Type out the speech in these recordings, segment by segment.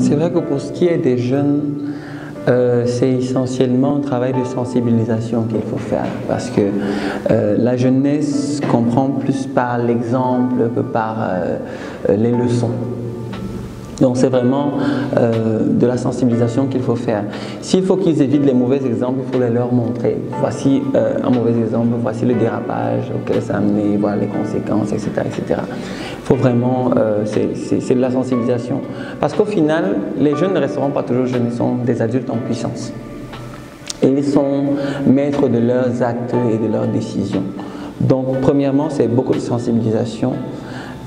C'est vrai que pour ce qui est des jeunes, c'est essentiellement un travail de sensibilisation qu'il faut faire parce que la jeunesse comprend plus par l'exemple que par les leçons. Donc c'est vraiment de la sensibilisation qu'il faut faire. S'il faut qu'ils évitent les mauvais exemples, il faut les leur montrer. Voici un mauvais exemple, voici le dérapage auquel ça a amené, voilà les conséquences, etc. etc. Il faut vraiment, c'est de la sensibilisation. Parce qu'au final, les jeunes ne resteront pas toujours jeunes, ils sont des adultes en puissance. Et ils sont maîtres de leurs actes et de leurs décisions. Donc premièrement, c'est beaucoup de sensibilisation.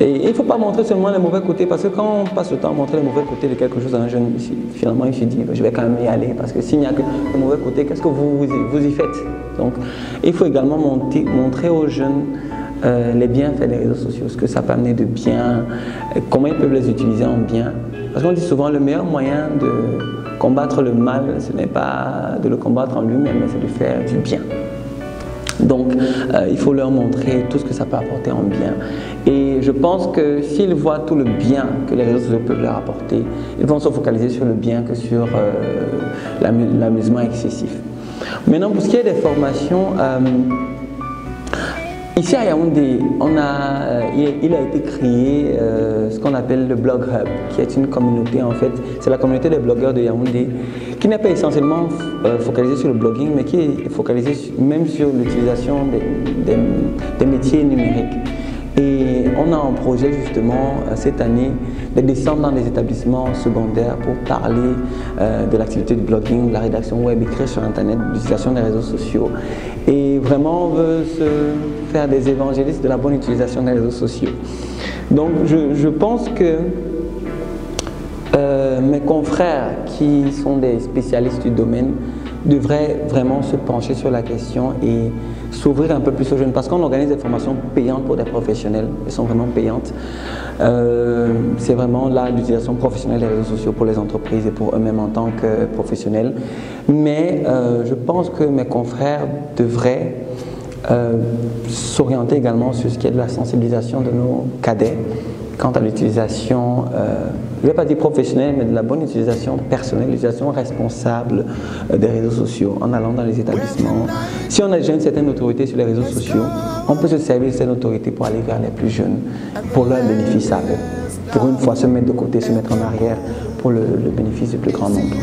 Et il ne faut pas montrer seulement les mauvais côtés, parce que quand on passe le temps à montrer les mauvais côtés de quelque chose à un jeune, finalement il se dit je vais quand même y aller, parce que s'il n'y a que les mauvais côtés, qu'est-ce que vous y faites? Donc il faut également montrer aux jeunes les bienfaits des réseaux sociaux, ce que ça peut amener de bien, comment ils peuvent les utiliser en bien. Parce qu'on dit souvent le meilleur moyen de combattre le mal, ce n'est pas de le combattre en lui-même, mais c'est de faire du bien. Donc, il faut leur montrer tout ce que ça peut apporter en bien. Et je pense que s'ils voient tout le bien que les réseaux sociaux peuvent leur apporter, ils vont se focaliser sur le bien que sur l'amusement excessif. Maintenant, pour ce qui est des formations, ici à Yaoundé, il a été créé ce qu'on appelle le Blog Hub, qui est une communauté, en fait, c'est la communauté des blogueurs de Yaoundé, qui n'est pas essentiellement focalisée sur le blogging, mais qui est focalisée même sur l'utilisation des métiers numériques. Et on a un projet justement cette année de descendre dans les établissements secondaires pour parler de l'activité du blogging, de la rédaction web écrite sur Internet, de l'utilisation des réseaux sociaux. Et vraiment, on veut se faire des évangélistes de la bonne utilisation des réseaux sociaux. Donc, je pense que mes confrères qui sont des spécialistes du domaine devraient vraiment se pencher sur la question et s'ouvrir un peu plus aux jeunes, parce qu'on organise des formations payantes pour des professionnels, elles sont vraiment payantes. C'est vraiment là l'utilisation professionnelle des réseaux sociaux pour les entreprises et pour eux-mêmes en tant que professionnels. Mais je pense que mes confrères devraient s'orienter également sur ce qui est de la sensibilisation de nos cadets quant à l'utilisation, je ne vais pas dire professionnelle, mais de la bonne utilisation personnelle, l'utilisation responsable des réseaux sociaux en allant dans les établissements. Si on a déjà une certaine autorité sur les réseaux sociaux, on peut se servir de cette autorité pour aller vers les plus jeunes, pour leur bénéfice à eux. Pour une fois, se mettre de côté, se mettre en arrière pour le bénéfice du plus grand nombre.